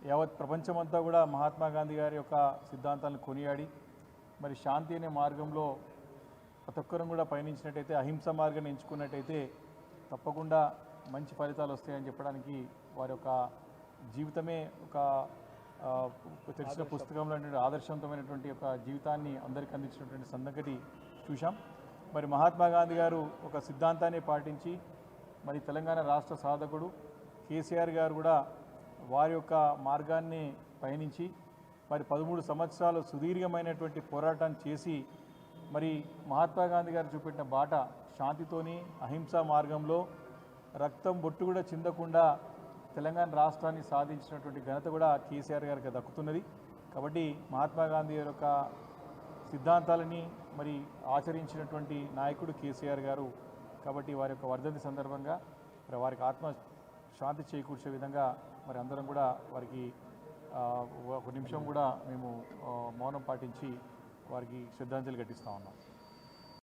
యావత్ ప్రపంచమంతా కూడా మహాత్మా గాంధీ గారి యొక్క సిద్ధాంతాలను కొనియాడి మరి శాంతి అనే మార్గంలో ప్రతి ఒక్కరం కూడా పయనించినట్టయితే అహింస మార్గాన్ని ఎంచుకున్నట్టయితే తప్పకుండా మంచి ఫలితాలు వస్తాయని చెప్పడానికి వారి యొక్క జీవితమే ఒక తెలిసిన పుస్తకంలో ఆదర్శవంతమైనటువంటి ఒక జీవితాన్ని అందరికీ అందించినటువంటి సంగతి చూశాం. మరి మహాత్మా గాంధీ గారు ఒక సిద్ధాంతాన్ని పాటించి మరి తెలంగాణ రాష్ట్ర సాధకుడు కేసీఆర్ గారు కూడా వారి యొక్క మార్గాన్ని పయనించి మరి 13 సంవత్సరాలు సుదీర్ఘమైనటువంటి పోరాటం చేసి మరి మహాత్మా గాంధీ గారు చూపెట్టిన బాట శాంతితోని అహింసా మార్గంలో రక్తం బొట్టు కూడా చిందకుండా తెలంగాణ రాష్ట్రాన్ని సాధించినటువంటి ఘనత కూడా కేసీఆర్ గారికి దక్కుతున్నది. కాబట్టి మహాత్మా గాంధీ గారి యొక్క సిద్ధాంతాలని మరి ఆచరించినటువంటి నాయకుడు కేసీఆర్ గారు. కాబట్టి వారి యొక్క వర్ధంతి సందర్భంగా మరి వారికి ఆత్మ శాంతి చేకూర్చే విధంగా మరి అందరం కూడా వారికి ఒక నిమిషం కూడా మేము మౌనం పాటించి వారికి శ్రద్ధాంజలి ఘటిస్తూ ఉన్నాం.